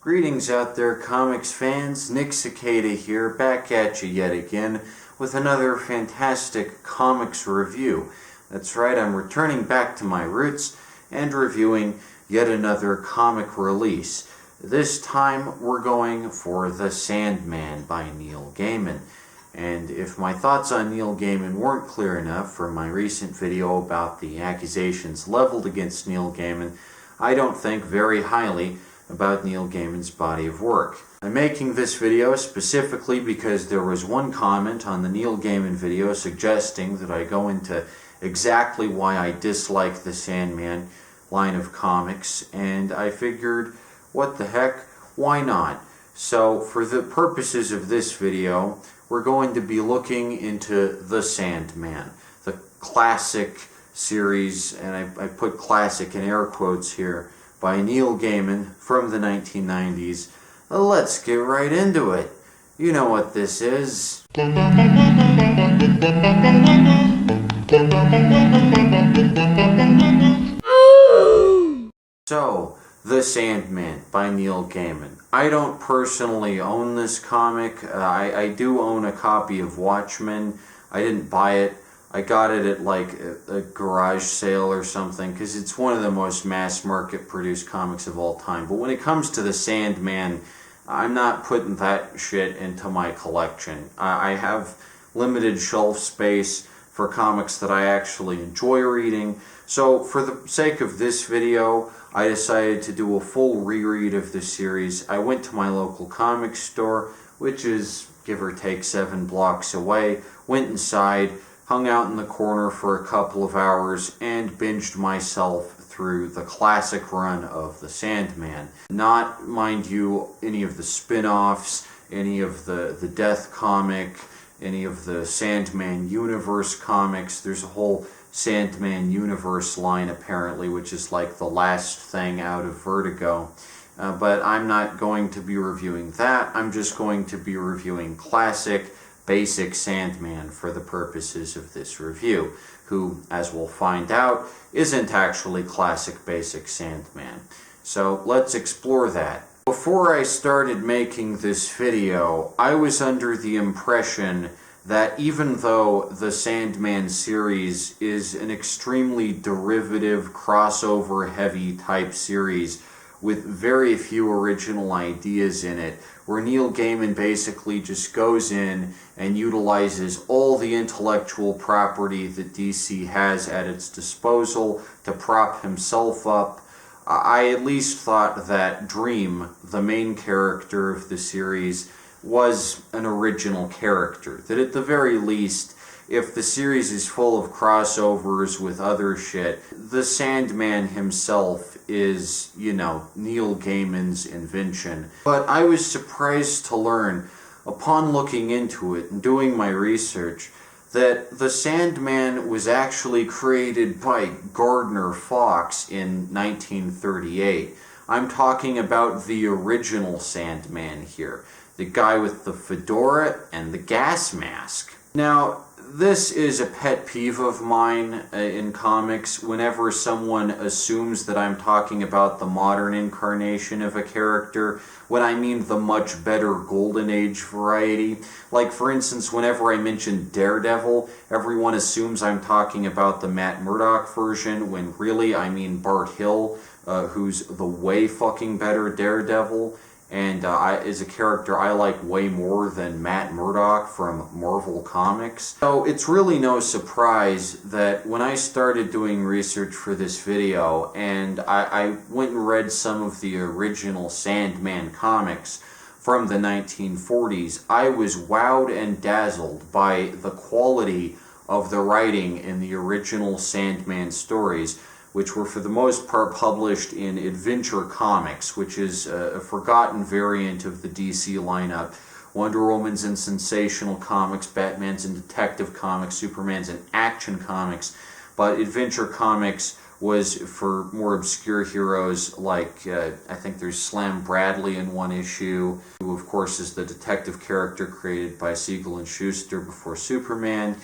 Greetings out there, comics fans. Nick Cicada here, back at you yet again with another fantastic comics review. That's right, I'm returning back to my roots and reviewing yet another comic release. This time we're going for The Sandman by Neil Gaiman. And if my thoughts on Neil Gaiman weren't clear enough from my recent video about the accusations leveled against Neil Gaiman, I don't think very highly about Neil Gaiman's body of work. I'm making this video specifically because there was one comment on the Neil Gaiman video suggesting that I go into exactly why I dislike the Sandman line of comics, and I figured, what the heck, why not? So for the purposes of this video, we're going to be looking into The Sandman, the classic series, and I put classic in air quotes here, by Neil Gaiman from the 1990s. Let's get right into it. You know what this is. So, The Sandman by Neil Gaiman. I don't personally own this comic. I do own a copy of Watchmen. I didn't buy it. I got it at like a garage sale or something because it's one of the most mass market produced comics of all time. But when it comes to The Sandman, I'm not putting that shit into my collection. I have limited shelf space for comics that I actually enjoy reading. So for the sake of this video, I decided to do a full reread of the series. I went to my local comic store, which is give or take 7 blocks away, went inside, hung out in the corner for a couple of hours, and binged myself through the classic run of The Sandman. Not, mind you, any of the spin-offs, any of the Death comic, any of the Sandman Universe comics. There's a whole Sandman Universe line, apparently, which is like the last thing out of Vertigo. But I'm not going to be reviewing that. I'm just going to be reviewing classic, basic Sandman for the purposes of this review, who, as we'll find out, isn't actually classic basic Sandman. So let's explore that. Before I started making this video, I was under the impression that even though the Sandman series is an extremely derivative, crossover-heavy type series with very few original ideas in it, where Neil Gaiman basically just goes in and utilizes all the intellectual property that DC has at its disposal to prop himself up, I at least thought that Dream, the main character of the series, was an original character. That at the very least, if the series is full of crossovers with other shit, the Sandman himself is, you know, Neil Gaiman's invention. But I was surprised to learn, upon looking into it and doing my research, that the Sandman was actually created by Gardner Fox in 1938. I'm talking about the original Sandman here, the guy with the fedora and the gas mask. Now, this is a pet peeve of mine in comics. Whenever someone assumes that I'm talking about the modern incarnation of a character, when I mean the much better Golden Age variety. Like, for instance, whenever I mention Daredevil, everyone assumes I'm talking about the Matt Murdock version, when really I mean Bart Hill, who's the way fucking better Daredevil. And is a character I like way more than Matt Murdock from Marvel Comics. So it's really no surprise that when I started doing research for this video, and I went and read some of the original Sandman comics from the 1940s, I was wowed and dazzled by the quality of the writing in the original Sandman stories, which were for the most part published in Adventure Comics, which is a forgotten variant of the DC lineup. Wonder Woman's in Sensational Comics, Batman's in Detective Comics, Superman's in Action Comics, but Adventure Comics was for more obscure heroes like, I think there's Slam Bradley in one issue, who of course is the detective character created by Siegel and Schuster before Superman,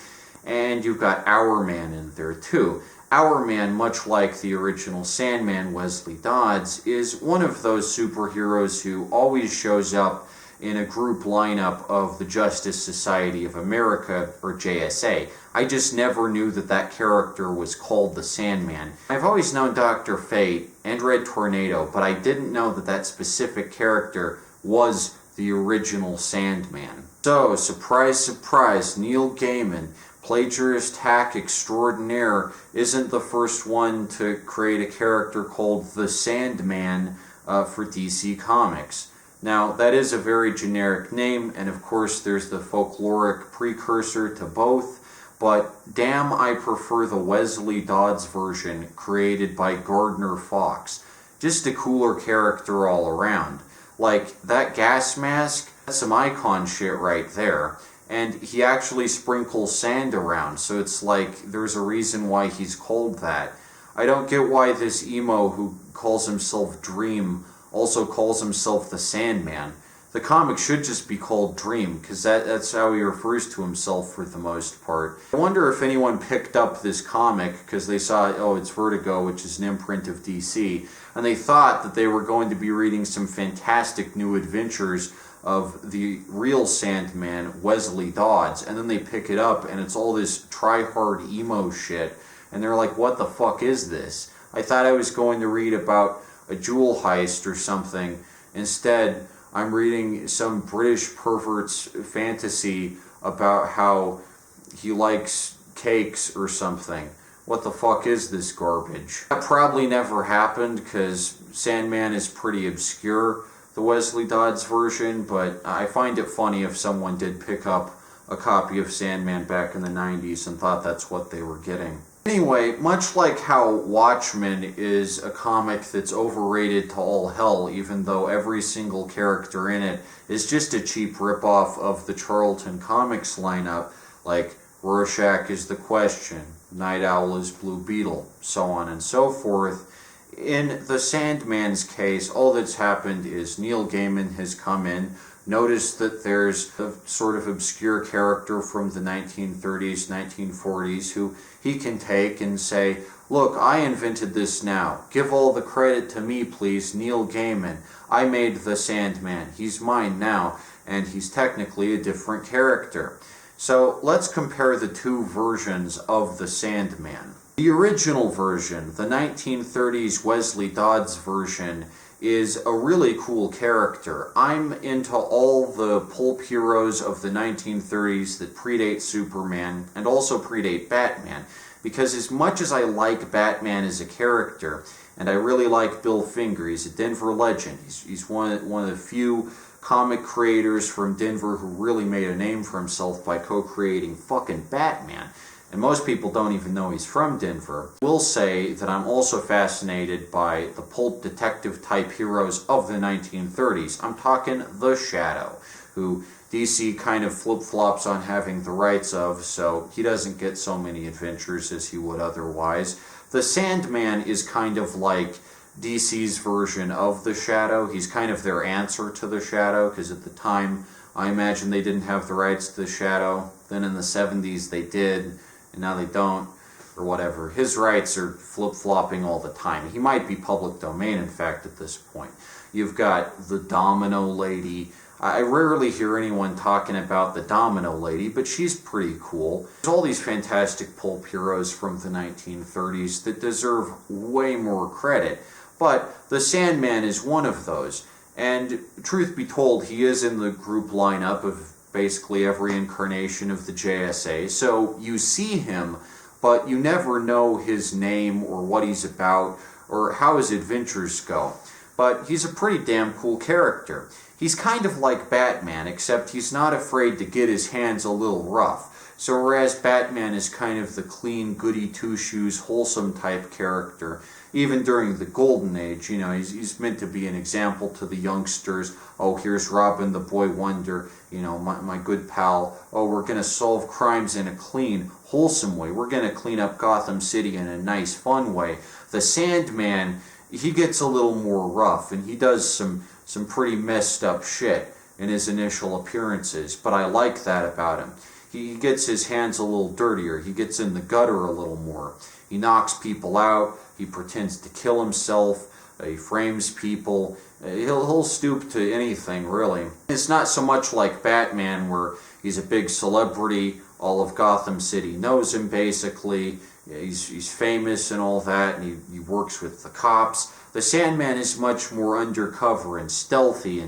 and you've got Hourman in there too. Our Man, much like the original Sandman, Wesley Dodds, is one of those superheroes who always shows up in a group lineup of the Justice Society of America, or JSA. I just never knew that that character was called the Sandman. I've always known Dr. Fate and Red Tornado, but I didn't know that that specific character was the original Sandman. So, surprise, surprise, Neil Gaiman, plagiarist hack extraordinaire, isn't the first one to create a character called the Sandman for DC Comics. Now, that is a very generic name, and of course there's the folkloric precursor to both, but damn, I prefer the Wesley Dodds version created by Gardner Fox. Just a cooler character all around. Like, that gas mask, that's some icon shit right there. And he actually sprinkles sand around, so it's like there's a reason why he's called that. I don't get why this emo who calls himself Dream also calls himself the Sandman. The comic should just be called Dream, because that's how he refers to himself for the most part. I wonder if anyone picked up this comic because they saw, oh, it's Vertigo, which is an imprint of DC, and they thought that they were going to be reading some fantastic new adventures of the real Sandman, Wesley Dodds, and then they pick it up and it's all this try-hard emo shit, and they're like, what the fuck is this? I thought I was going to read about a jewel heist or something. Instead, I'm reading some British pervert's fantasy about how he likes cakes or something. What the fuck is this garbage? That probably never happened because Sandman is pretty obscure, the Wesley Dodds version, but I find it funny if someone did pick up a copy of Sandman back in the 90s and thought that's what they were getting. Anyway, much like how Watchmen is a comic that's overrated to all hell, even though every single character in it is just a cheap ripoff of the Charlton Comics lineup, like Rorschach is the Question, Night Owl is Blue Beetle, so on and so forth. In the Sandman's case, all that's happened is Neil Gaiman has come in, noticed that there's a sort of obscure character from the 1930s, 1940s who he can take and say, look, I invented this now. Give all the credit to me, please, Neil Gaiman. I made the Sandman. He's mine now, and he's technically a different character. So let's compare the two versions of the Sandman. The original version, the 1930s Wesley Dodds version, is a really cool character. I'm into all the pulp heroes of the 1930s that predate Superman and also predate Batman, because as much as I like Batman as a character, and I really like Bill Finger, he's a Denver legend. He's one of the few comic creators from Denver who really made a name for himself by co-creating fucking Batman. And most people don't even know he's from Denver. I will say that I'm also fascinated by the pulp detective type heroes of the 1930s. I'm talking The Shadow, who DC kind of flip-flops on having the rights of, so he doesn't get so many adventures as he would otherwise. The Sandman is kind of like DC's version of The Shadow. He's kind of their answer to The Shadow, because at the time, I imagine they didn't have the rights to The Shadow. Then in the 70s they did, and now they don't, or whatever. His rights are flip-flopping all the time. He might be public domain, in fact, at this point. You've got the Domino Lady. I rarely hear anyone talking about the Domino Lady, but she's pretty cool. There's all these fantastic pulp heroes from the 1930s that deserve way more credit, but the Sandman is one of those. And truth be told, he is in the group lineup of basically every incarnation of the JSA, so you see him, but you never know his name or what he's about or how his adventures go. But he's a pretty damn cool character. He's kind of like Batman, except he's not afraid to get his hands a little rough. So whereas Batman is kind of the clean, goody two-shoes, wholesome type character, even during the Golden Age, you know, he's meant to be an example to the youngsters. Oh, here's Robin the Boy Wonder, you know, my good pal. Oh, we're going to solve crimes in a clean, wholesome way. We're going to clean up Gotham City in a nice, fun way. The Sandman, he gets a little more rough, and he does some pretty messed up shit in his initial appearances, but I like that about him. He gets his hands a little dirtier. He gets in the gutter a little more. He knocks people out, he pretends to kill himself, he frames people, he'll stoop to anything, really. It's not so much like Batman, where he's a big celebrity, all of Gotham City knows him, basically, he's famous and all that, and he works with the cops. The Sandman is much more undercover and stealthy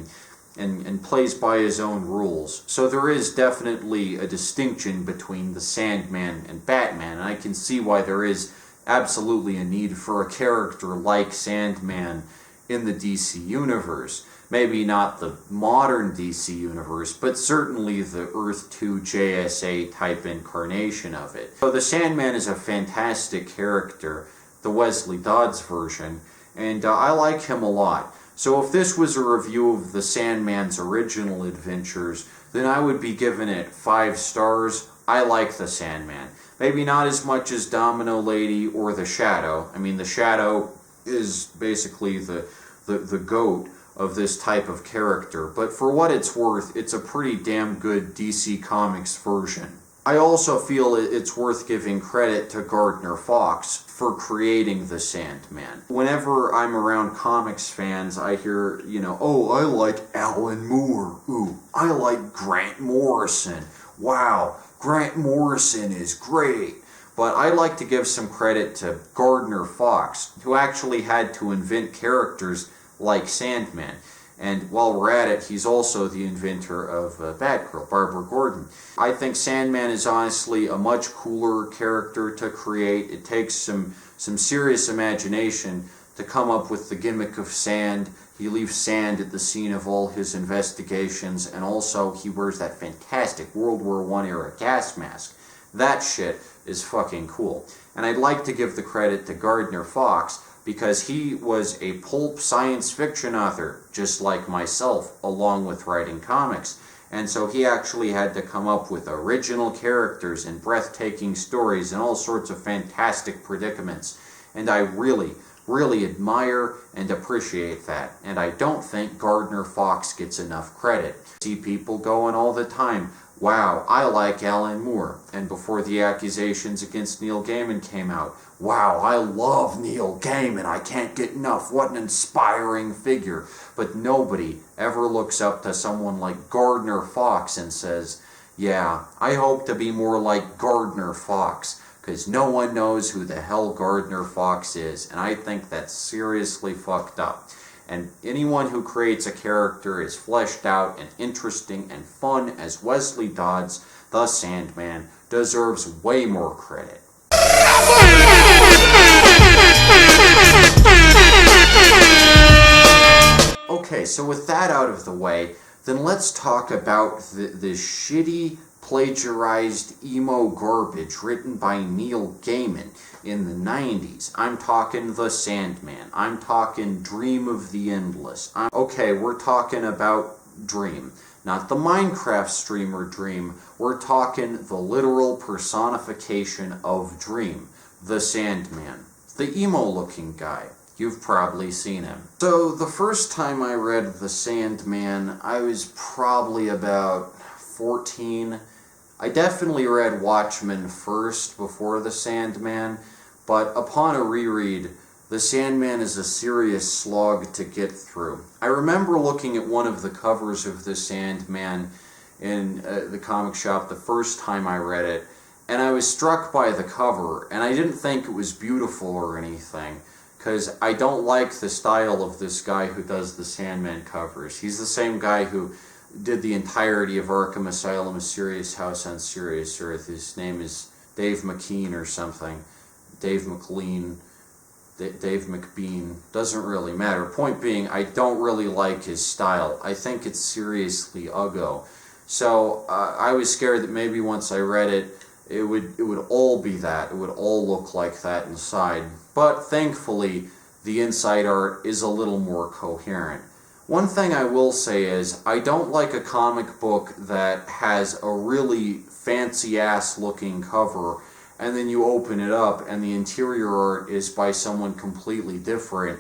and plays by his own rules. So there is definitely a distinction between the Sandman and Batman, and I can see why there is absolutely a need for a character like Sandman in the DC universe. Maybe not the modern DC universe, but certainly the Earth 2 JSA type incarnation of it. So the Sandman is a fantastic character, the Wesley Dodds version, and I like him a lot. So if this was a review of the Sandman's original adventures, then I would be giving it 5 stars. I like the Sandman. Maybe not as much as Domino Lady or the Shadow. I mean, the Shadow is basically the GOAT of this type of character, but for what it's worth, it's a pretty damn good DC Comics version. I also feel it's worth giving credit to Gardner Fox for creating the Sandman. Whenever I'm around comics fans, I hear, oh, I like Alan Moore. Ooh, I like Grant Morrison. Wow, Grant Morrison is great. But I like to give some credit to Gardner Fox, who actually had to invent characters like Sandman. And while we're at it, he's also the inventor of Batgirl, Barbara Gordon. I think Sandman is honestly a much cooler character to create. It takes some serious imagination to come up with the gimmick of sand. He leaves sand at the scene of all his investigations, and also he wears that fantastic World War I era gas mask. That shit is fucking cool. And I'd like to give the credit to Gardner Fox, because he was a pulp science fiction author, just like myself, along with writing comics. And so he actually had to come up with original characters and breathtaking stories and all sorts of fantastic predicaments. And I really, really admire and appreciate that. And I don't think Gardner Fox gets enough credit. I see people going all the time, wow, I like Alan Moore. And before the accusations against Neil Gaiman came out, wow, I love Neil Gaiman, I can't get enough, what an inspiring figure. But nobody ever looks up to someone like Gardner Fox and says, yeah, I hope to be more like Gardner Fox, because no one knows who the hell Gardner Fox is, and I think that's seriously fucked up. And anyone who creates a character as fleshed out and interesting and fun as Wesley Dodds, the Sandman, deserves way more credit. Okay, so with that out of the way, then let's talk about the shitty, plagiarized emo garbage written by Neil Gaiman in the 90s. I'm talking The Sandman. I'm talking Dream of the Endless. Okay, we're talking about Dream. Not the Minecraft streamer Dream. We're talking the literal personification of Dream, the Sandman. The emo-looking guy. You've probably seen him. So, the first time I read The Sandman, I was probably about 14. I definitely read Watchmen first before The Sandman, but upon a reread, The Sandman is a serious slog to get through. I remember looking at one of the covers of The Sandman in the comic shop the first time I read it, and I was struck by the cover, and I didn't think it was beautiful or anything, because I don't like the style of this guy who does the Sandman covers. He's the same guy who did the entirety of Arkham Asylum, Serious House on Serious Earth. His name is Dave McKean or something. Dave McLean, Dave McBean. Doesn't really matter. Point being, I don't really like his style. I think it's seriously uggo. So I was scared that maybe once I read it, it would all be that. It would all look like that inside. But thankfully, the inside art is a little more coherent. One thing I will say is, I don't like a comic book that has a really fancy-ass looking cover, and then you open it up and the interior art is by someone completely different,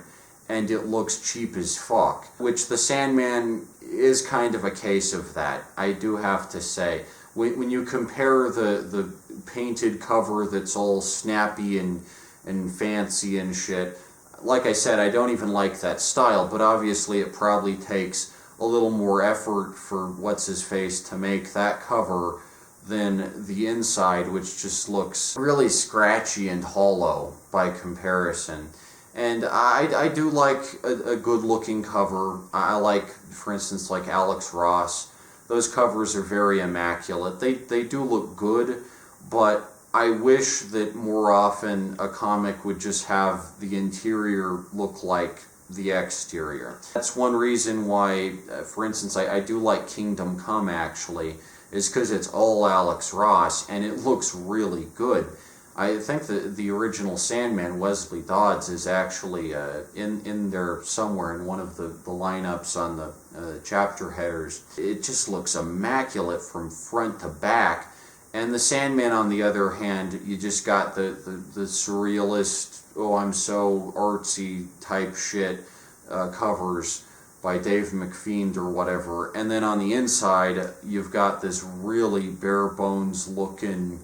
and it looks cheap as fuck. Which The Sandman is kind of a case of that, I do have to say. When you compare the painted cover that's all snappy and and fancy and shit. Like I said, I don't even like that style, but obviously it probably takes a little more effort for what's-his-face to make that cover than the inside, which just looks really scratchy and hollow by comparison. And I do like a good-looking cover. I like, for instance, like Alex Ross. Those covers are very immaculate. They do look good, but I wish that more often a comic would just have the interior look like the exterior. That's one reason why, for instance, I do like Kingdom Come, actually, is because it's all Alex Ross, and it looks really good. I think the original Sandman, Wesley Dodds, is actually in there somewhere in one of the lineups on the chapter headers. It just looks immaculate from front to back. And the Sandman, on the other hand, you just got the surrealist, oh, I'm so artsy type shit covers by Dave McFeend or whatever. And then on the inside, you've got this really bare bones looking,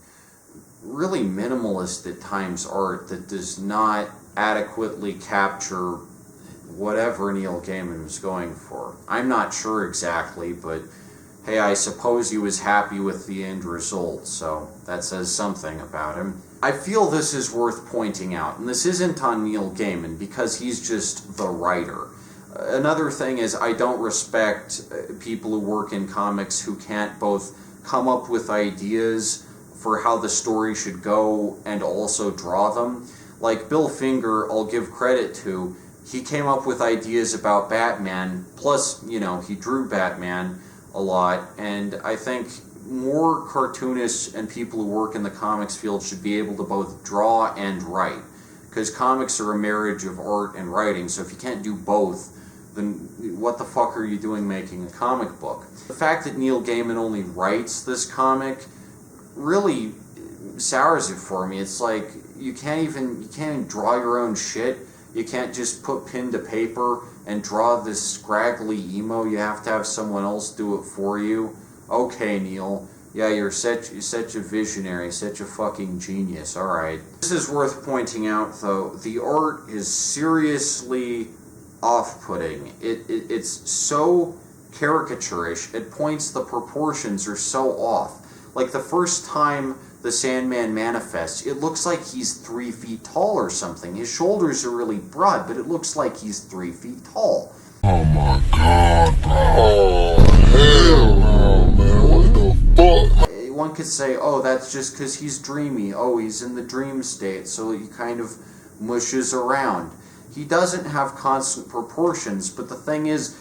really minimalist at times art that does not adequately capture whatever Neil Gaiman was going for. I'm not sure exactly, but hey, I suppose he was happy with the end result, so that says something about him. I feel this is worth pointing out, and this isn't on Neil Gaiman because he's just the writer. Another thing is, I don't respect people who work in comics who can't both come up with ideas for how the story should go and also draw them. Like Bill Finger, I'll give credit to, he came up with ideas about Batman, plus, you know, he drew Batman a lot, and I think more cartoonists and people who work in the comics field should be able to both draw and write, because comics are a marriage of art and writing, so if you can't do both, then what the fuck are you doing making a comic book? The fact that Neil Gaiman only writes this comic really sours it for me. It's like, you can't even draw your own shit. You can't just put pen to paper and draw this scraggly emo. You have to have someone else do it for you. Okay, Neil. Yeah, you're such a visionary, such a fucking genius. Alright. This is worth pointing out, though. The art is seriously off-putting. It's so caricaturish. At points, the proportions are so off. Like, the first time the Sandman manifests, it looks like he's 3 feet tall or something. His shoulders are really broad, but it looks like he's 3 feet tall. Oh my god, bro. Oh, hell no, man. What the fuck? One could say, oh, that's just because he's dreamy. Oh, he's in the dream state, so he kind of mushes around. He doesn't have constant proportions, but the thing is,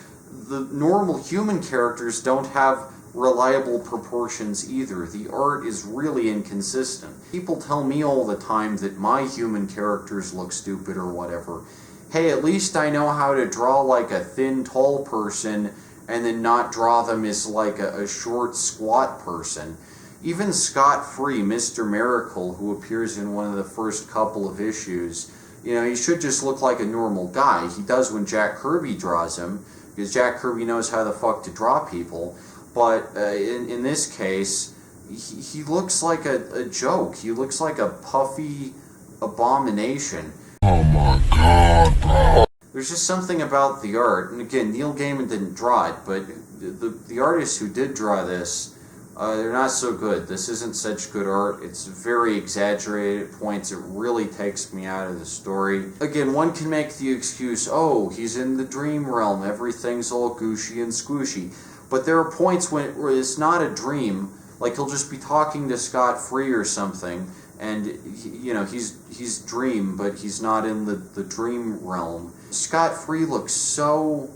the normal human characters don't have reliable proportions either. The art is really inconsistent. People tell me all the time that my human characters look stupid or whatever. Hey, at least I know how to draw like a thin, tall person and then not draw them as like a short, squat person. Even Scott Free, Mr. Miracle, who appears in one of the first couple of issues, you know, he should just look like a normal guy. He does when Jack Kirby draws him, because Jack Kirby knows how the fuck to draw people. But in this case, he looks like a joke. He looks like a puffy abomination. Oh my god, bro. There's just something about the art, and again, Neil Gaiman didn't draw it, but the artists who did draw this, they're not so good. This isn't such good art. It's very exaggerated at points. It really takes me out of the story. Again, one can make the excuse, oh, he's in the dream realm. Everything's all gooshy and squishy. But there are points where it's not a dream. Like, he'll just be talking to Scott Free or something, and you know, he's dream, but he's not in the dream realm. Scott Free looks so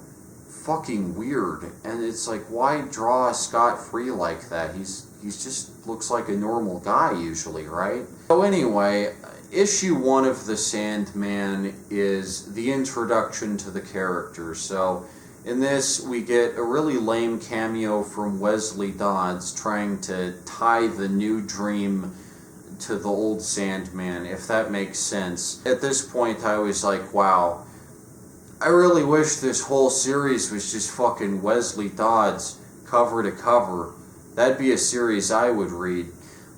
fucking weird, and it's like, why draw Scott Free like that? He's just looks like a normal guy usually, right? So anyway, issue 1 of the Sandman is the introduction to the character. So in this, we get a really lame cameo from Wesley Dodds trying to tie the new dream to the old Sandman, if that makes sense. At this point, I was like, wow, I really wish this whole series was just fucking Wesley Dodds cover to cover. That'd be a series I would read.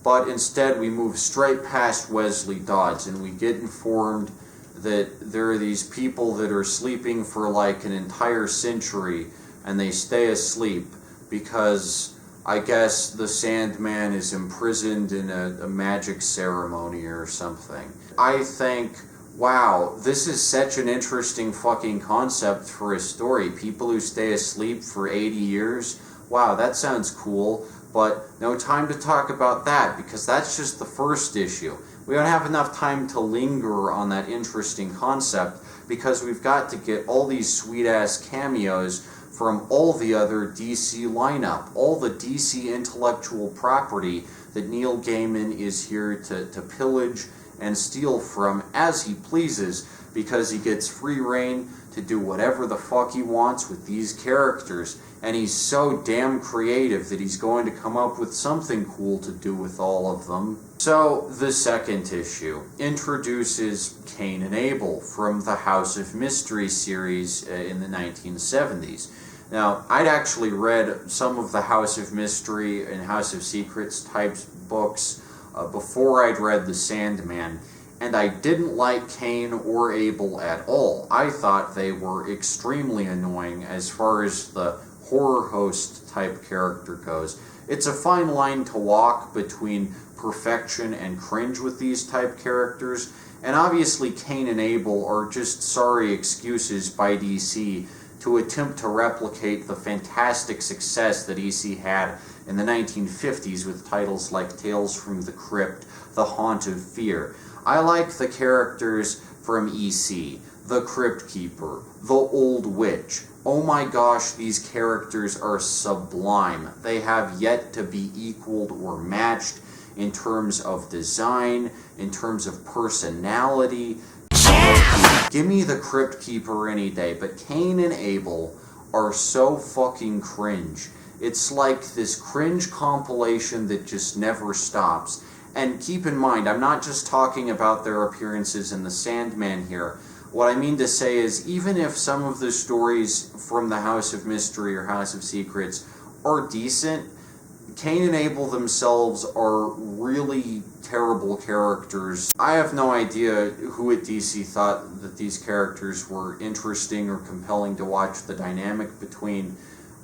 but instead we move straight past Wesley Dodds and we get informed that there are these people that are sleeping for like an entire century, and they stay asleep because I guess the Sandman is imprisoned in a magic ceremony or something. I think, wow, this is such an interesting fucking concept for a story. People who stay asleep for 80 years. Wow, that sounds cool. But no time to talk about that, because that's just the first issue. We don't have enough time to linger on that interesting concept, because we've got to get all these sweet-ass cameos from all the other DC lineup, all the DC intellectual property that Neil Gaiman is here to pillage and steal from as he pleases, because he gets free reign to do whatever the fuck he wants with these characters, and he's so damn creative that he's going to come up with something cool to do with all of them. So, the second issue introduces Cain and Abel from the House of Mystery series in the 1970s. Now, I'd actually read some of the House of Mystery and House of Secrets type books before I'd read the Sandman, and I didn't like Cain or Abel at all. I thought they were extremely annoying as far as the horror host type character goes. It's a fine line to walk between perfection and cringe with these type characters, and obviously Cain and Abel are just sorry excuses by DC to attempt to replicate the fantastic success that EC had in the 1950s with titles like Tales from the Crypt, The Haunt of Fear. I like the characters from EC, the Crypt Keeper, the Old Witch. Oh my gosh, these characters are sublime. They have yet to be equaled or matched in terms of design, in terms of personality. Give me the Crypt Keeper any day, but Cain and Abel are so fucking cringe. It's like this cringe compilation that just never stops. And keep in mind, I'm not just talking about their appearances in the Sandman here. What I mean to say is, even if some of the stories from the House of Mystery or House of Secrets are decent, Cain and Abel themselves are really terrible characters. I have no idea who at DC thought that these characters were interesting or compelling to watch the dynamic between,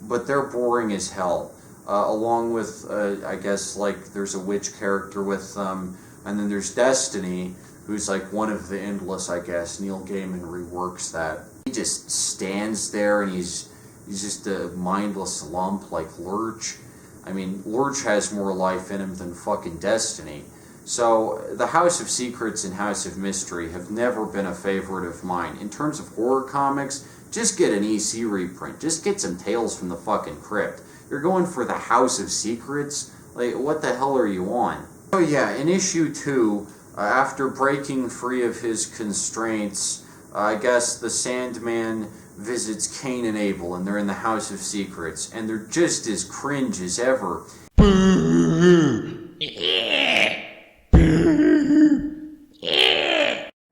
but they're boring as hell. Along with, I guess, like, there's a witch character with them, and then there's Destiny, who's like one of the endless, I guess. Neil Gaiman reworks that. He just stands there, and he's just a mindless lump like Lurch. I mean, Lurch has more life in him than fucking Destiny. So, the House of Secrets and House of Mystery have never been a favorite of mine. In terms of horror comics, just get an EC reprint. Just get some Tales from the fucking Crypt. You're going for the House of Secrets? Like, what the hell are you on? Oh yeah, in issue 2, after breaking free of his constraints, I guess the Sandman visits Cain and Abel, and they're in the House of Secrets, and they're just as cringe as ever.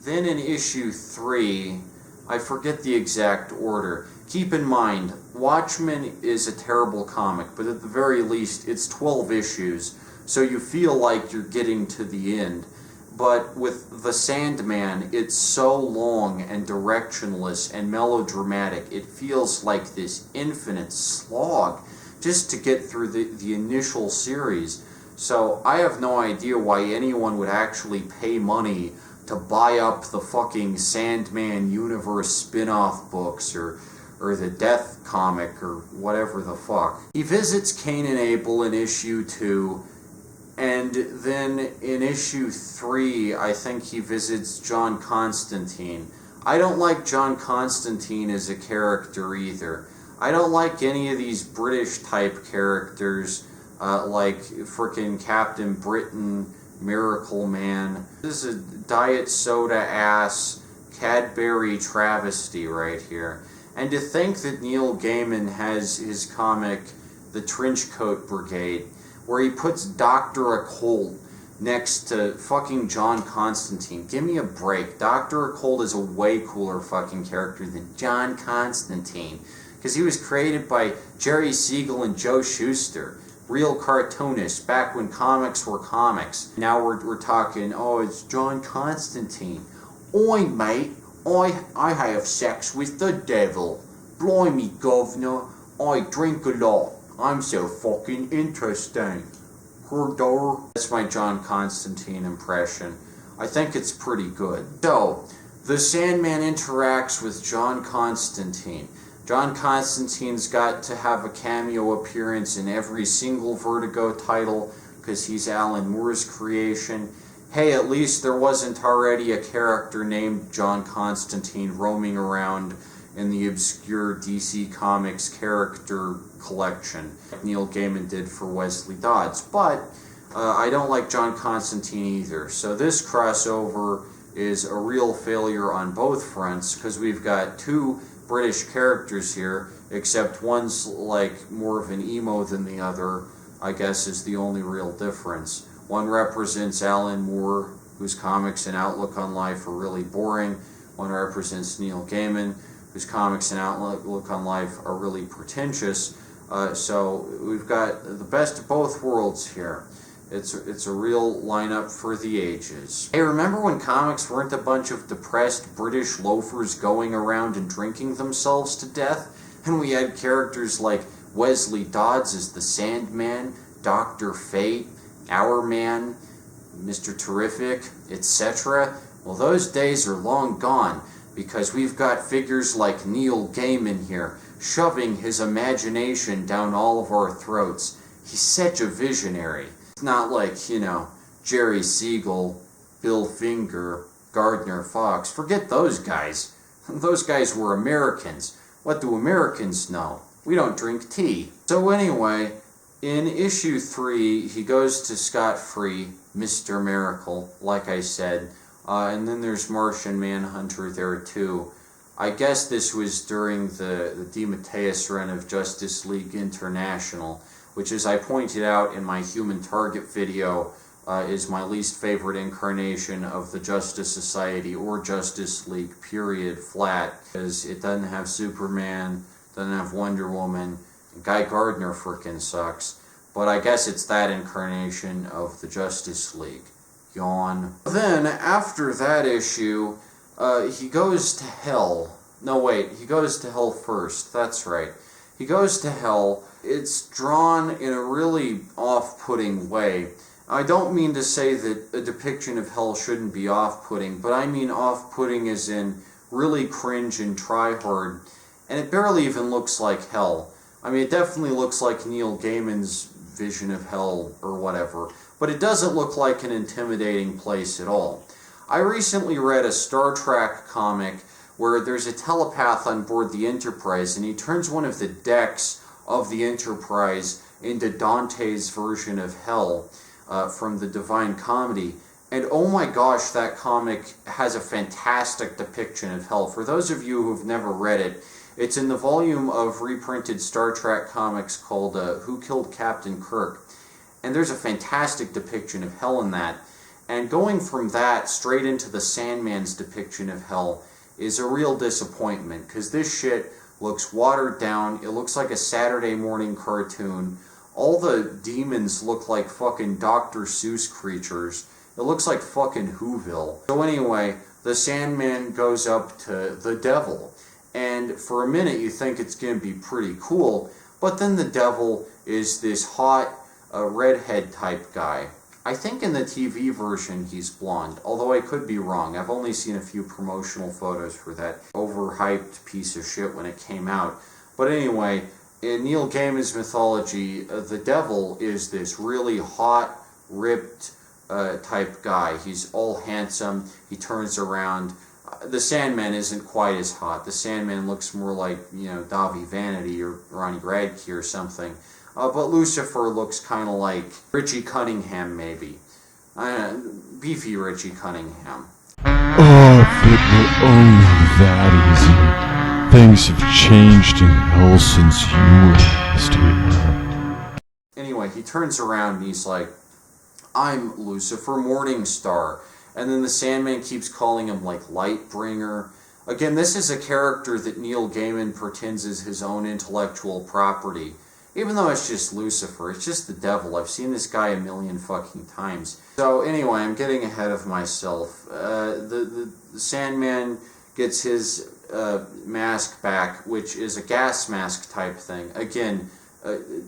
Then in issue 3, I forget the exact order. Keep in mind, Watchmen is a terrible comic, but at the very least, it's 12 issues, so you feel like you're getting to the end. But with The Sandman, it's so long and directionless and melodramatic, it feels like this infinite slog just to get through the initial series. So I have no idea why anyone would actually pay money to buy up the fucking Sandman universe spin-off books or the Death comic or whatever the fuck. He visits Cain and Abel in issue 2, and then in issue 3, I think he visits John Constantine. I don't like John Constantine as a character either. I don't like any of these British type characters like frickin' Captain Britain, Miracle Man. This is a diet soda ass Cadbury travesty right here. And to think that Neil Gaiman has his comic, The Trenchcoat Brigade, where he puts Dr. Occult next to fucking John Constantine. Give me a break. Dr. Occult is a way cooler fucking character than John Constantine, because he was created by Jerry Siegel and Joe Shuster. real cartoonists, back when comics were comics. Now we're talking, oh, it's John Constantine. Oi, mate, I have sex with the devil. Blimey, governor, I drink a lot. I'm so fucking interesting. That's my John Constantine impression. I think it's pretty good. So, the Sandman interacts with John Constantine. John Constantine's got to have a cameo appearance in every single Vertigo title because he's Alan Moore's creation. Hey, at least there wasn't already a character named John Constantine roaming around in the obscure DC Comics character collection like Neil Gaiman did for Wesley Dodds. But I don't like John Constantine either. So this crossover is a real failure on both fronts because we've got two British characters here, except one's like more of an emo than the other, I guess is the only real difference. One represents Alan Moore, whose comics and outlook on life are really boring. One represents Neil Gaiman, whose comics and outlook on life are really pretentious. So we've got the best of both worlds here. It's a real lineup for the ages. Hey, remember when comics weren't a bunch of depressed British loafers going around and drinking themselves to death? And we had characters like Wesley Dodds as the Sandman, Dr. Fate, Our Man, Mr. Terrific, etc. Well, those days are long gone because we've got figures like Neil Gaiman here, shoving his imagination down all of our throats. He's such a visionary. It's not like, you know, Jerry Siegel, Bill Finger, Gardner Fox. Forget those guys. Those guys were Americans. What do Americans know? We don't drink tea. So anyway, in issue 3, he goes to scot-free, Mr. Miracle, like I said. And then there's Martian Manhunter there too. I guess this was during the DeMatteis run of Justice League International, which, as I pointed out in my Human Target video, is my least favorite incarnation of the Justice Society or Justice League, period, flat, because it doesn't have Superman, doesn't have Wonder Woman, Guy Gardner frickin' sucks, but I guess it's that incarnation of the Justice League. Yawn. Then, after that issue, he goes to hell. No, wait, he goes to hell first, that's right. He goes to hell. It's drawn in a really off-putting way. I don't mean to say that a depiction of hell shouldn't be off-putting, but I mean off-putting as in really cringe and try-hard, and it barely even looks like hell. I mean, it definitely looks like Neil Gaiman's vision of hell or whatever, but it doesn't look like an intimidating place at all. I recently read a Star Trek comic where there's a telepath on board the Enterprise, and he turns one of the decks of the Enterprise into Dante's version of hell from the Divine Comedy. And oh my gosh, that comic has a fantastic depiction of hell. For those of you who've never read it, it's in the volume of reprinted Star Trek comics called Who Killed Captain Kirk. And there's a fantastic depiction of hell in that. And going from that straight into the Sandman's depiction of hell is a real disappointment, because this shit looks watered down. It looks like a Saturday morning cartoon. All the demons look like fucking Dr. Seuss creatures. It looks like fucking Whoville. So anyway, the Sandman goes up to the devil. And for a minute you think it's going to be pretty cool, but then the devil is this hot redhead type guy. I think in the TV version he's blonde, although I could be wrong. I've only seen a few promotional photos for that overhyped piece of shit when it came out. But anyway, in Neil Gaiman's mythology, the devil is this really hot, ripped type guy. He's all handsome, he turns around. The Sandman isn't quite as hot. The Sandman looks more like, you know, Davi Vanity or Ronnie Radke or something. But Lucifer looks kind of like Richie Cunningham, maybe. Beefy Richie Cunningham. Oh, if it were only that easy. Things have changed in hell since you were last here. Anyway, he turns around and he's like, I'm Lucifer Morningstar. And then the Sandman keeps calling him, like, Lightbringer. Again, this is a character that Neil Gaiman pretends is his own intellectual property. Even though it's just Lucifer, it's just the devil. I've seen this guy a million fucking times. So anyway, I'm getting ahead of myself. The Sandman gets his mask back, which is a gas mask type thing. Again,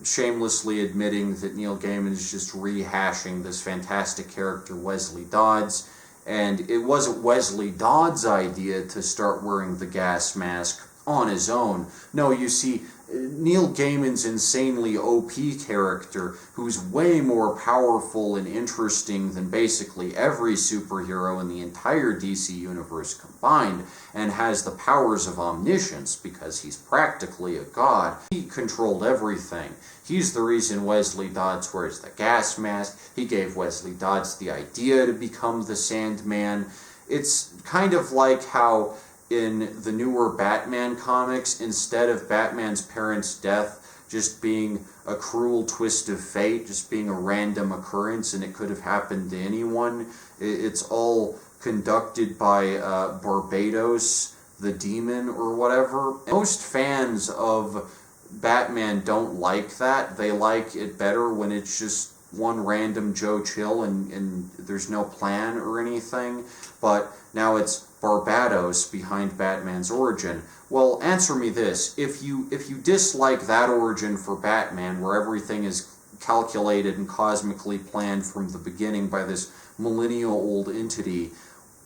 shamelessly admitting that Neil Gaiman is just rehashing this fantastic character, Wesley Dodds. And it wasn't Wesley Dodds' idea to start wearing the gas mask on his own. No, you see, Neil Gaiman's insanely OP character, who's way more powerful and interesting than basically every superhero in the entire DC universe combined, and has the powers of omniscience because he's practically a god. He controlled everything. He's the reason Wesley Dodds wears the gas mask. He gave Wesley Dodds the idea to become the Sandman. It's kind of like how in the newer Batman comics, instead of Batman's parents' death just being a cruel twist of fate, just being a random occurrence and it could have happened to anyone, it's all conducted by Barbados, the demon or whatever. Most fans of Batman don't like that. They like it better when it's just one random Joe Chill and there's no plan or anything. But now it's Barbados behind Batman's origin. Well, answer me this. If you dislike that origin for Batman, where everything is calculated and cosmically planned from the beginning by this millennial-old entity,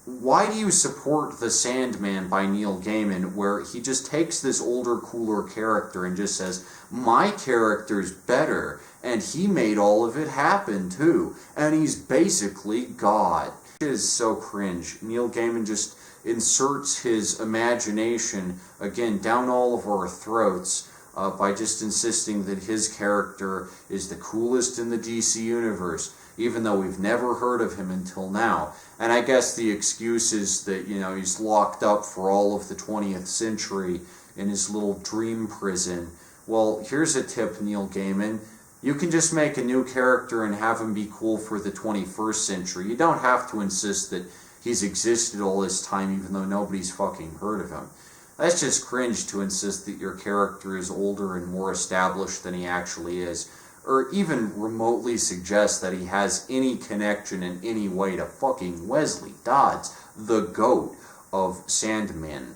why do you support The Sandman by Neil Gaiman, where he just takes this older, cooler character and just says, my character's better, and he made all of it happen, too, and he's basically God? It is so cringe. Neil Gaiman just inserts his imagination, again, down all of our throats, by just insisting that his character is the coolest in the DC universe, even though we've never heard of him until now. And I guess the excuse is that, you know, he's locked up for all of the 20th century in his little dream prison. Well, here's a tip, Neil Gaiman. You can just make a new character and have him be cool for the 21st century. You don't have to insist that he's existed all this time, even though nobody's fucking heard of him. That's just cringe to insist that your character is older and more established than he actually is, or even remotely suggest that he has any connection in any way to fucking Wesley Dodds, the GOAT of Sandman.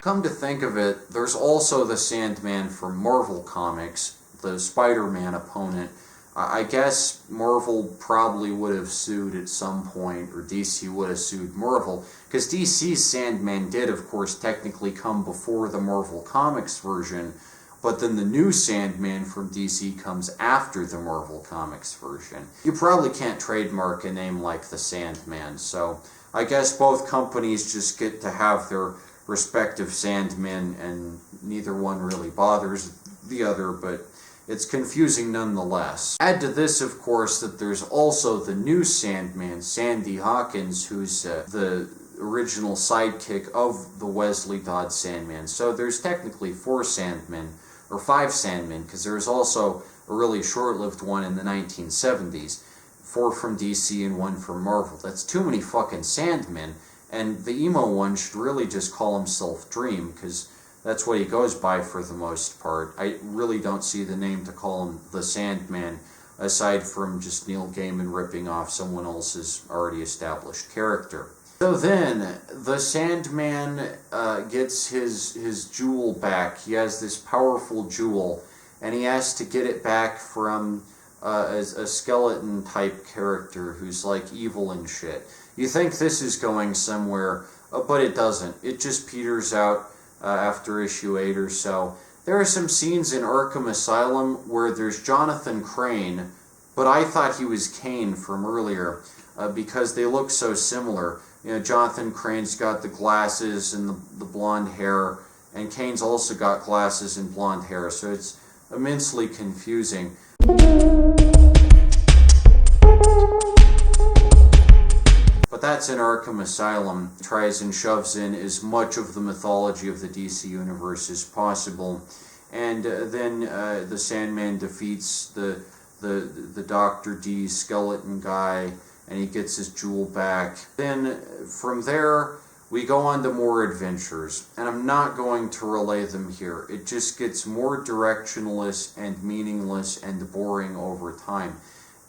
Come to think of it, there's also the Sandman from Marvel Comics, the Spider-Man opponent. I guess Marvel probably would have sued at some point, or DC would have sued Marvel, because DC's Sandman did, of course, technically come before the Marvel Comics version, but then the new Sandman from DC comes after the Marvel Comics version. You probably can't trademark a name like the Sandman, so I guess both companies just get to have their respective Sandmen, and neither one really bothers the other, but it's confusing nonetheless. Add to this, of course, that there's also the new Sandman, Sandy Hawkins, who's the original sidekick of the Wesley Dodds Sandman. So there's technically 4 Sandmen, or 5 Sandmen, because there's also a really short-lived one in the 1970s. 4 from DC and 1 from Marvel. That's too many fucking Sandmen, and the emo one should really just call himself Dream, because that's what he goes by for the most part. I really don't see the name to call him the Sandman, aside from just Neil Gaiman ripping off someone else's already established character. So then, the Sandman gets his jewel back. He has this powerful jewel, and he has to get it back from a skeleton-type character who's like evil and shit. You think this is going somewhere, but it doesn't. It just peters out after issue 8 or so. There are some scenes in Arkham Asylum where there's Jonathan Crane, but I thought he was Kane from earlier because they look so similar. You know, Jonathan Crane's got the glasses and the blonde hair, and Kane's also got glasses and blonde hair, so it's immensely confusing. But that's in Arkham Asylum. Tries and shoves in as much of the mythology of the DC universe as possible. And then the Sandman defeats the Dr. D skeleton guy, and he gets his jewel back. Then from there, we go on to more adventures, and I'm not going to relay them here. It just gets more directionless and meaningless and boring over time.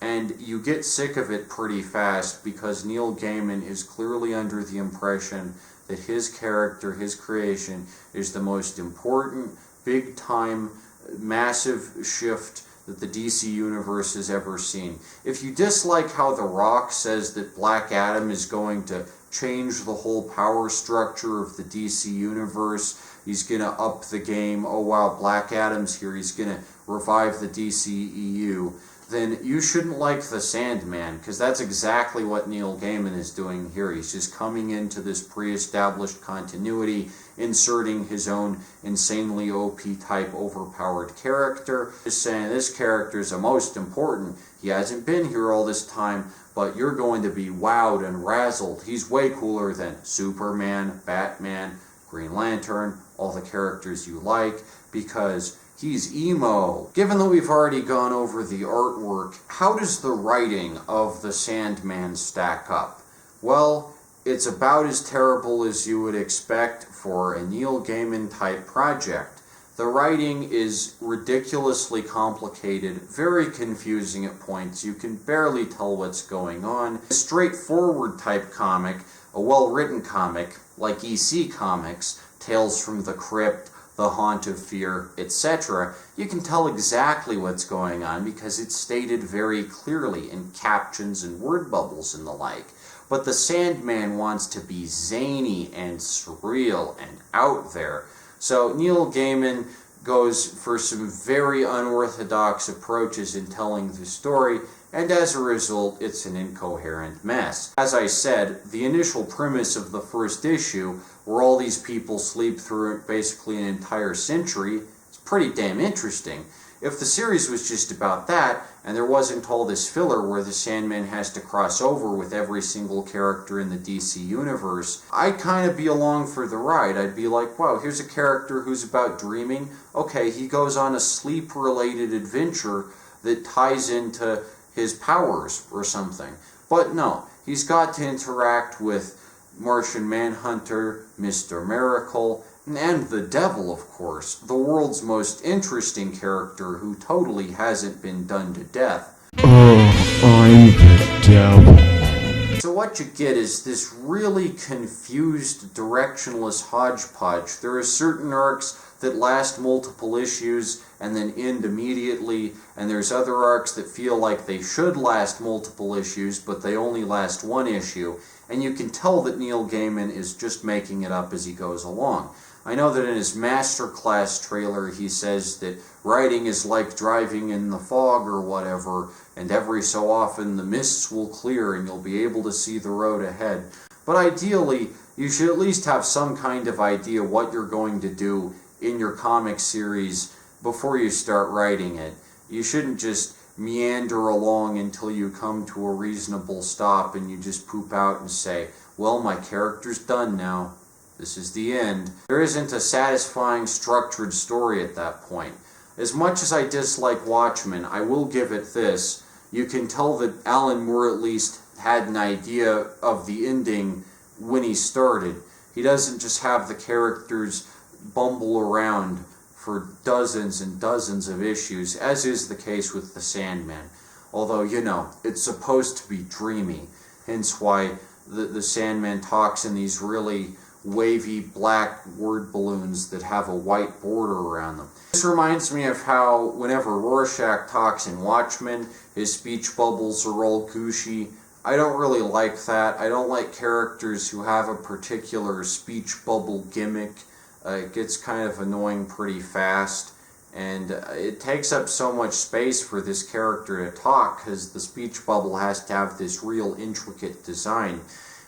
And you get sick of it pretty fast because Neil Gaiman is clearly under the impression that his character, his creation, is the most important, big-time, massive shift that the DC Universe has ever seen. If you dislike how The Rock says that Black Adam is going to change the whole power structure of the DC Universe, he's going to up the game, oh wow, Black Adam's here, he's going to revive the DCEU, then you shouldn't like The Sandman, because that's exactly what Neil Gaiman is doing here. He's just coming into this pre-established continuity, inserting his own insanely OP-type overpowered character, just saying this character is the most important. He hasn't been here all this time, but you're going to be wowed and razzled. He's way cooler than Superman, Batman, Green Lantern, all the characters you like, because he's emo. Given that we've already gone over the artwork, how does the writing of The Sandman stack up? Well, it's about as terrible as you would expect for a Neil Gaiman type project. The writing is ridiculously complicated, very confusing at points. You can barely tell what's going on. A straightforward type comic, a well-written comic, like EC Comics, Tales from the Crypt, The Haunt of Fear, etc., you can tell exactly what's going on because it's stated very clearly in captions and word bubbles and the like. But The Sandman wants to be zany and surreal and out there. So Neil Gaiman goes for some very unorthodox approaches in telling the story, and as a result, it's an incoherent mess. As I said, the initial premise of the first issue, where all these people sleep through basically an entire century, is pretty damn interesting. If the series was just about that, and there wasn't all this filler where the Sandman has to cross over with every single character in the DC Universe, I'd kind of be along for the ride. I'd be like, wow, here's a character who's about dreaming. Okay, he goes on a sleep-related adventure that ties into his powers or something. But no, he's got to interact with Martian Manhunter, Mr. Miracle, and the Devil, of course, the world's most interesting character who totally hasn't been done to death. Oh, I'm the Devil. So what you get is this really confused, directionless hodgepodge. There are certain arcs that last multiple issues and then end immediately, and there's other arcs that feel like they should last multiple issues, but they only last one issue, and you can tell that Neil Gaiman is just making it up as he goes along. I know that in his Masterclass trailer he says that writing is like driving in the fog or whatever, and every so often the mists will clear and you'll be able to see the road ahead. But ideally, you should at least have some kind of idea what you're going to do in your comic series before you start writing it. You shouldn't just meander along until you come to a reasonable stop and you just poop out and say, well, my character's done now. This is the end. There isn't a satisfying, structured story at that point. As much as I dislike Watchmen, I will give it this. You can tell that Alan Moore at least had an idea of the ending when he started. He doesn't just have the characters bumble around for dozens and dozens of issues, as is the case with The Sandman. Although, you know, it's supposed to be dreamy, hence why the Sandman talks in these really wavy black word balloons that have a white border around them. This reminds me of how whenever Rorschach talks in Watchmen, his speech bubbles are all gushy. I don't really like that. I don't like characters who have a particular speech bubble gimmick. It gets kind of annoying pretty fast, and it takes up so much space for this character to talk because the speech bubble has to have this real intricate design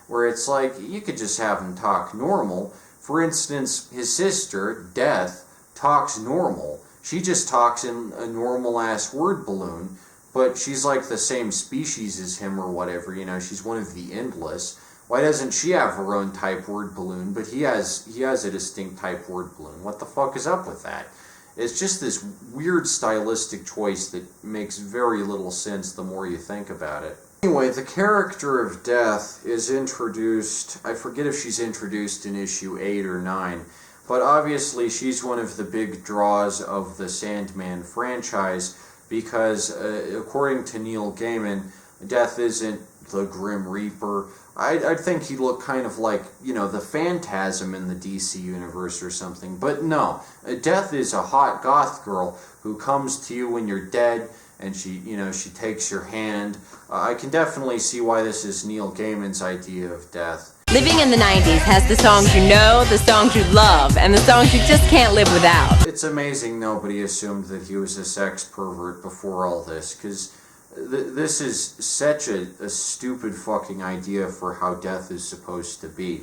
where it's like you could just have him talk normal. For instance, his sister, Death, talks normal. She just talks in a normal-ass word balloon, but she's like the same species as him or whatever, you know, she's one of the Endless. Why doesn't she have her own type word balloon, but he has a distinct type word balloon? What the fuck is up with that? It's just this weird stylistic choice that makes very little sense the more you think about it. Anyway, the character of Death is introduced, I forget if she's introduced in issue 8 or 9, but obviously she's one of the big draws of the Sandman franchise because, according to Neil Gaiman, Death isn't the Grim Reaper. I think he'd look kind of like, the Phantasm in the DC universe or something, but no. Death is a hot goth girl who comes to you when you're dead, and she takes your hand. I can definitely see why this is Neil Gaiman's idea of Death. Living in the 90s has the songs you know, the songs you love, and the songs you just can't live without. It's amazing nobody assumed that he was a sex pervert before all this, because this is such a stupid fucking idea for how Death is supposed to be.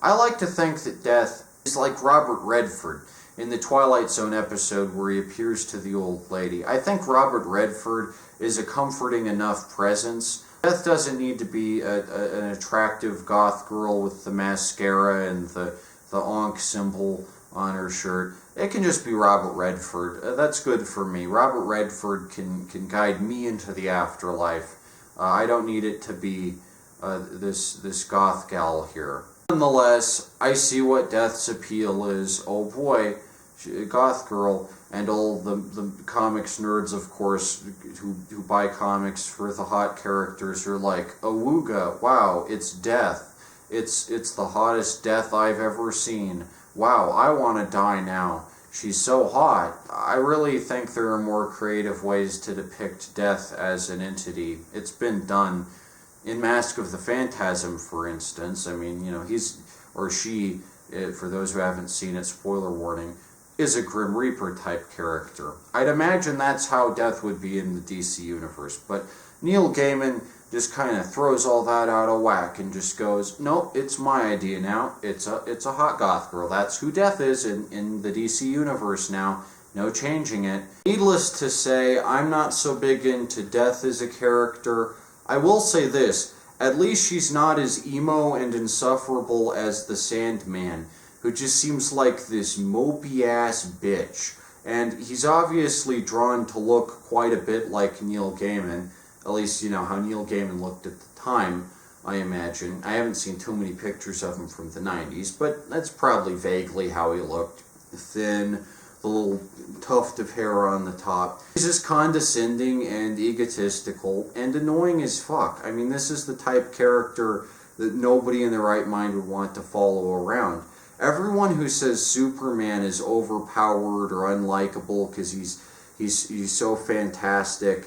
I like to think that Death is like Robert Redford in the Twilight Zone episode where he appears to the old lady. I think Robert Redford is a comforting enough presence. Death doesn't need to be an attractive goth girl with the mascara and the onk symbol on her shirt. It can just be Robert Redford. That's good for me. Robert Redford can guide me into the afterlife. I don't need it to be this goth gal here. Nonetheless, I see what Death's appeal is. Oh boy, goth girl, and all the comics nerds, of course, who buy comics for the hot characters are like, awooga, wow, it's Death. It's the hottest Death I've ever seen. Wow, I want to die now. She's so hot. I really think there are more creative ways to depict Death as an entity. It's been done. In Mask of the Phantasm, for instance, I mean, he's, or she, for those who haven't seen it, spoiler warning, is a Grim Reaper type character. I'd imagine that's how Death would be in the DC universe, but Neil Gaiman just kind of throws all that out of whack and just goes, nope, it's my idea now. It's a hot goth girl. That's who Death is in the DC universe now. No changing it. Needless to say, I'm not so big into Death as a character. I will say this, at least she's not as emo and insufferable as the Sandman, who just seems like this mopey-ass bitch. And he's obviously drawn to look quite a bit like Neil Gaiman, at least, how Neil Gaiman looked at the time, I imagine. I haven't seen too many pictures of him from the 90s, but that's probably vaguely how he looked. Thin, the little tuft of hair on the top. He's just condescending and egotistical and annoying as fuck. I mean, this is the type character that nobody in their right mind would want to follow around. Everyone who says Superman is overpowered or unlikable because he's so fantastic,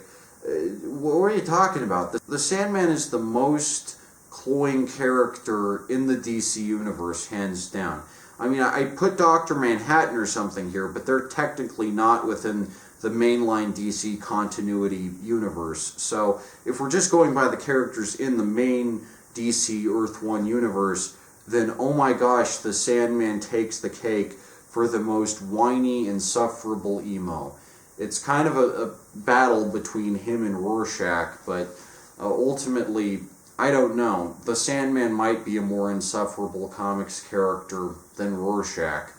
what are you talking about? The Sandman is the most cloying character in the DC universe, hands down. I mean, I put Dr. Manhattan or something here, but they're technically not within the mainline DC continuity universe. So if we're just going by the characters in the main DC Earth 1 universe, then oh my gosh, the Sandman takes the cake for the most whiny, insufferable emo. It's kind of a battle between him and Rorschach, but ultimately, I don't know. The Sandman might be a more insufferable comics character than Rorschach.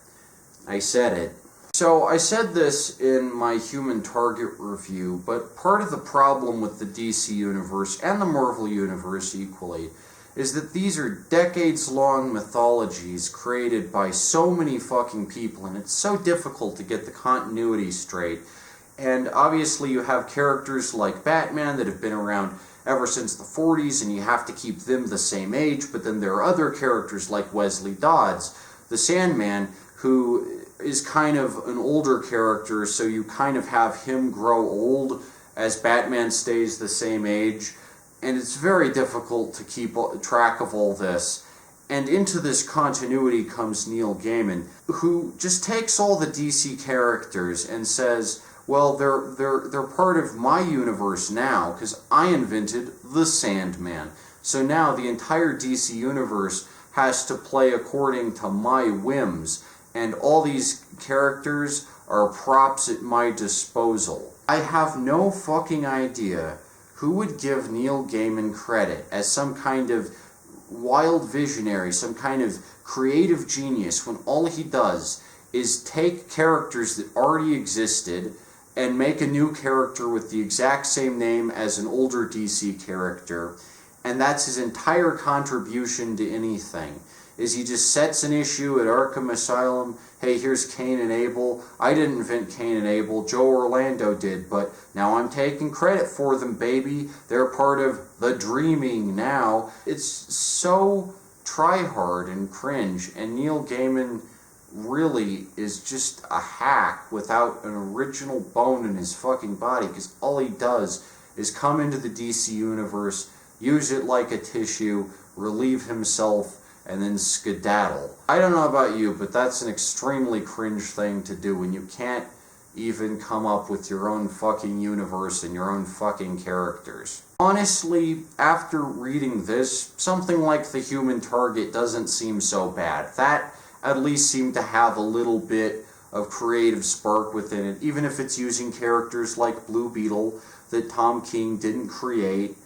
I said it. So I said this in my Human Target review, but part of the problem with the DC universe, and the Marvel universe equally, is that these are decades-long mythologies created by so many fucking people, and it's so difficult to get the continuity straight. And obviously you have characters like Batman that have been around ever since the 40s, and you have to keep them the same age, but then there are other characters like Wesley Dodds, the Sandman, who is kind of an older character, so you kind of have him grow old as Batman stays the same age, and it's very difficult to keep track of all this. And into this continuity comes Neil Gaiman, who just takes all the DC characters and says, well, they're part of my universe now, because I invented the Sandman. So now the entire DC universe has to play according to my whims, and all these characters are props at my disposal. I have no fucking idea who would give Neil Gaiman credit as some kind of wild visionary, some kind of creative genius, when all he does is take characters that already existed and make a new character with the exact same name as an older DC character, and that's his entire contribution to anything. Is he just sets an issue at Arkham Asylum, hey, here's Cain and Abel. I didn't invent Cain and Abel, Joe Orlando did, but now I'm taking credit for them, baby. They're part of the dreaming now. It's so try-hard and cringe, and Neil Gaiman really is just a hack without an original bone in his fucking body, because all he does is come into the DC universe, use it like a tissue, relieve himself, and then skedaddle. I don't know about you, but that's an extremely cringe thing to do when you can't even come up with your own fucking universe and your own fucking characters. Honestly, after reading this, something like The Human Target doesn't seem so bad. That at least seemed to have a little bit of creative spark within it, even if it's using characters like Blue Beetle that Tom King didn't create.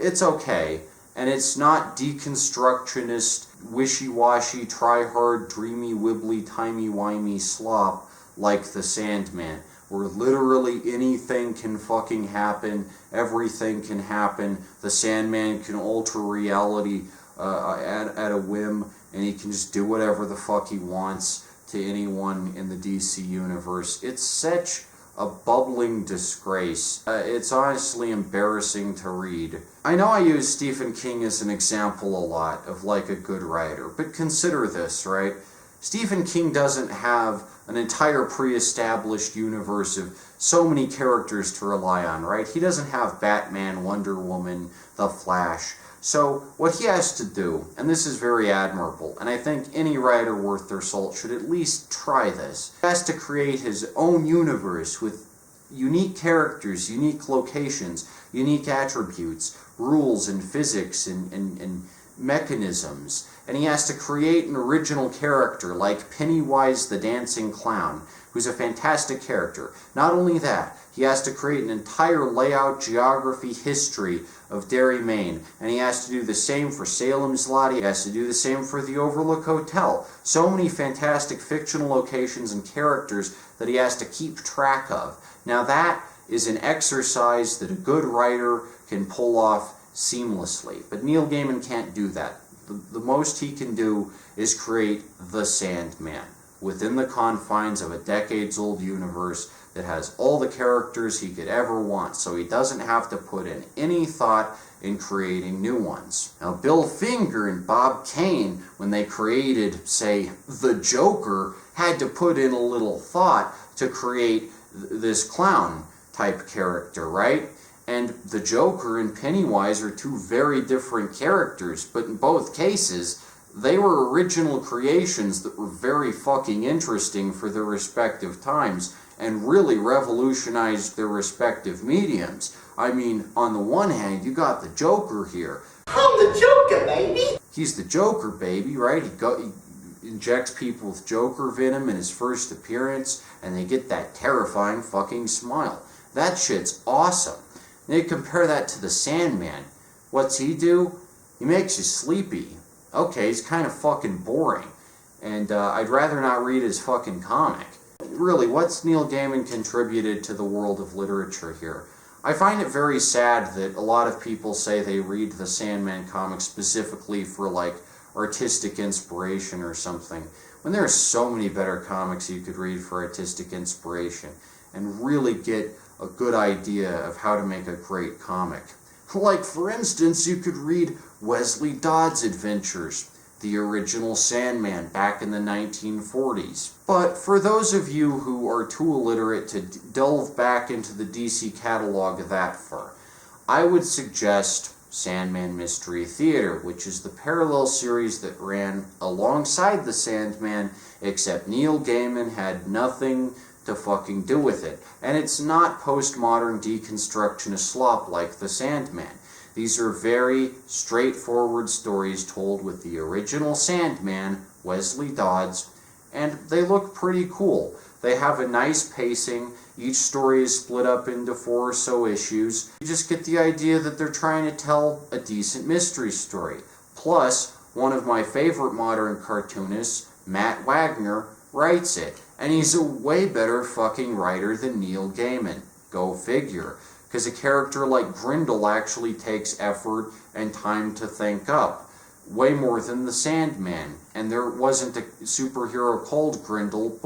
It's okay. And it's not deconstructionist, wishy-washy, try-hard, dreamy, wibbly, timey-wimey slop like The Sandman, where literally anything can fucking happen, everything can happen, the Sandman can alter reality at a whim, and he can just do whatever the fuck he wants to anyone in the DC universe. It's such a bubbling disgrace. It's honestly embarrassing to read. I know I use Stephen King as an example a lot of like a good writer, but consider this, right? Stephen King doesn't have an entire pre-established universe of so many characters to rely on, right? He doesn't have Batman, Wonder Woman, The Flash. So what he has to do, and this is very admirable, and I think any writer worth their salt should at least try this, he has to create his own universe with unique characters, unique locations, unique attributes, rules and physics and mechanisms. And he has to create an original character like Pennywise the Dancing Clown, who's a fantastic character. Not only that, he has to create an entire layout, geography, history of Derry, Maine. And he has to do the same for Salem's Lot. He has to do the same for the Overlook Hotel. So many fantastic fictional locations and characters that he has to keep track of. Now that is an exercise that a good writer can pull off seamlessly. But Neil Gaiman can't do that. The most he can do is create the Sandman within the confines of a decades-old universe that has all the characters he could ever want, so he doesn't have to put in any thought in creating new ones. Now, Bill Finger and Bob Kane, when they created, say, the Joker, had to put in a little thought to create this clown-type character, right? And the Joker and Pennywise are two very different characters, but in both cases, they were original creations that were very fucking interesting for their respective times and really revolutionized their respective mediums. I mean, on the one hand, you got the Joker here. I'm the Joker, baby! He's the Joker, baby, right? He injects people with Joker venom in his first appearance, and they get that terrifying fucking smile. That shit's awesome. And you compare that to the Sandman. What's he do? He makes you sleepy. Okay, he's kind of fucking boring. And I'd rather not read his fucking comic. Really, what's Neil Gaiman contributed to the world of literature here? I find it very sad that a lot of people say they read the Sandman comic specifically for, like, artistic inspiration or something, when there are so many better comics you could read for artistic inspiration and really get a good idea of how to make a great comic. Like, for instance, you could read Wesley Dodd's Adventures, the original Sandman back in the 1940s. But for those of you who are too illiterate to delve back into the DC catalog that far, I would suggest Sandman Mystery Theater, which is the parallel series that ran alongside the Sandman, except Neil Gaiman had nothing to fucking do with it. And it's not postmodern deconstructionist slop like the Sandman. These are very straightforward stories told with the original Sandman, Wesley Dodds, and they look pretty cool. They have a nice pacing. Each story is split up into 4 or so issues. You just get the idea that they're trying to tell a decent mystery story. Plus, one of my favorite modern cartoonists, Matt Wagner, writes it. And he's a way better fucking writer than Neil Gaiman. Go figure. Because a character like Grindel actually takes effort and time to think up. Way more than the Sandman. And there wasn't a superhero called Grindel,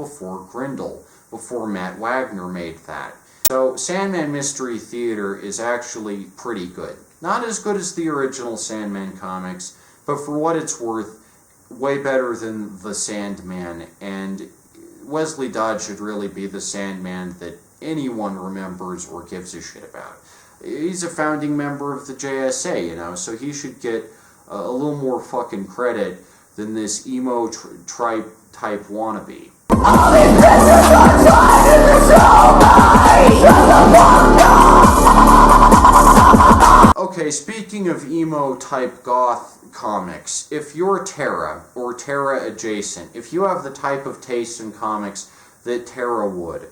before Matt Wagner made that. So Sandman Mystery Theater is actually pretty good. Not as good as the original Sandman comics, but for what it's worth, way better than the Sandman, and Wesley Dodds should really be the Sandman that anyone remembers or gives a shit about. He's a founding member of the JSA, you know, so he should get a little more fucking credit than this emo type wannabe. Okay, speaking of emo-type goth comics, if you're Terra, or Terra-adjacent, if you have the type of taste in comics that Terra would,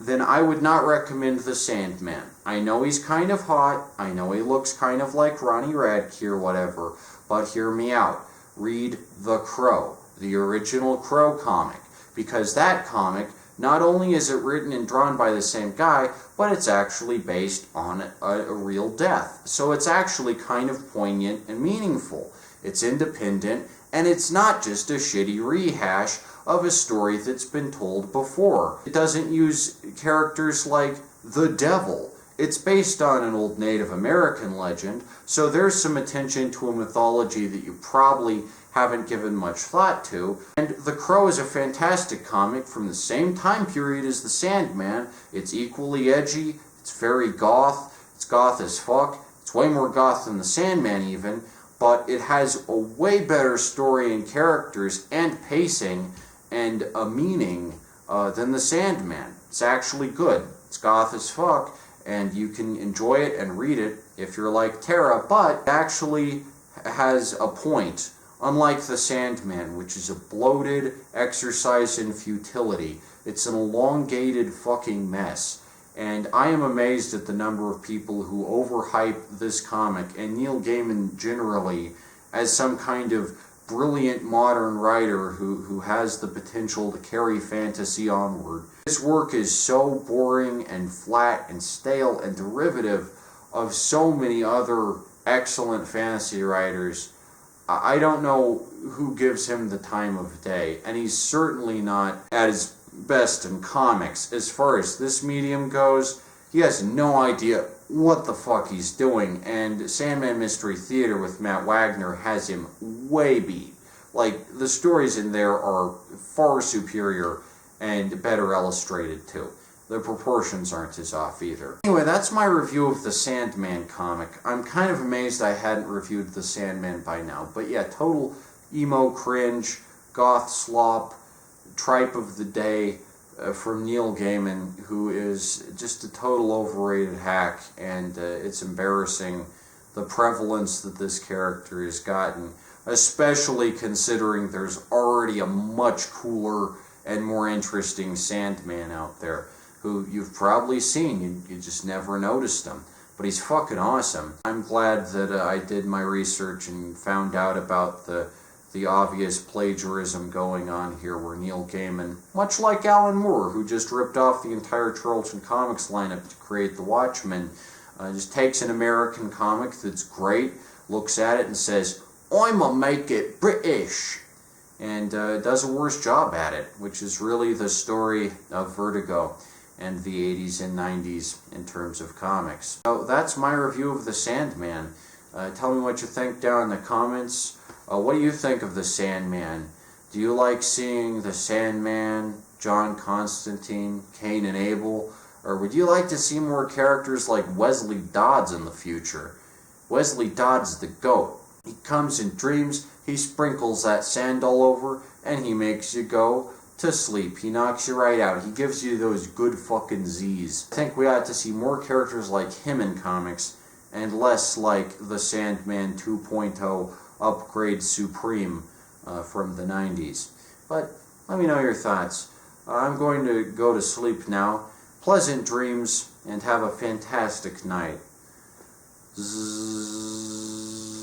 then I would not recommend the Sandman. I know he's kind of hot, I know he looks kind of like Ronnie Radke or whatever, but hear me out. Read The Crow, the original Crow comic, because that comic, not only is it written and drawn by the same guy, but it's actually based on a real death. So it's actually kind of poignant and meaningful. It's independent, and it's not just a shitty rehash of a story that's been told before. It doesn't use characters like the devil. It's based on an old Native American legend, so there's some attention to a mythology that you probably haven't given much thought to. And The Crow is a fantastic comic from the same time period as The Sandman. It's equally edgy, it's very goth, it's goth as fuck, it's way more goth than The Sandman even, but it has a way better story and characters and pacing and a meaning than The Sandman. It's actually good. It's goth as fuck, and you can enjoy it and read it if you're like Terra, but it actually has a point. Unlike The Sandman, which is a bloated exercise in futility. It's an elongated fucking mess. And I am amazed at the number of people who overhype this comic, and Neil Gaiman generally, as some kind of brilliant modern writer who has the potential to carry fantasy onward. His work is so boring and flat and stale and derivative of so many other excellent fantasy writers. I don't know who gives him the time of day, and he's certainly not at his best in comics. As far as this medium goes, he has no idea what the fuck he's doing, and Sandman Mystery Theater with Matt Wagner has him way beat. Like, the stories in there are far superior and better illustrated too. The proportions aren't as off either. Anyway, that's my review of the Sandman comic. I'm kind of amazed I hadn't reviewed the Sandman by now. But yeah, total emo cringe, goth slop, tripe of the day from Neil Gaiman, who is just a total overrated hack, and it's embarrassing the prevalence that this character has gotten, especially considering there's already a much cooler and more interesting Sandman out there, who you've probably seen, you just never noticed him. But he's fucking awesome. I'm glad that I did my research and found out about the obvious plagiarism going on here, where Neil Gaiman, much like Alan Moore, who just ripped off the entire Charlton Comics lineup to create The Watchmen, just takes an American comic that's great, looks at it and says, "I'ma make it British," and does a worse job at it, which is really the story of Vertigo and the 80s and 90s in terms of comics. So that's my review of The Sandman. Tell me what you think down in the comments. What do you think of The Sandman? Do you like seeing The Sandman, John Constantine, Cain and Abel? Or would you like to see more characters like Wesley Dodds in the future? Wesley Dodds the GOAT. He comes in dreams, he sprinkles that sand all over, and he makes you go to sleep. He knocks you right out. He gives you those good fucking Z's. I think we ought to see more characters like him in comics, and less like the Sandman 2.0 Upgrade Supreme from the 90s. But let me know your thoughts. I'm going to go to sleep now. Pleasant dreams, and have a fantastic night. Zzz.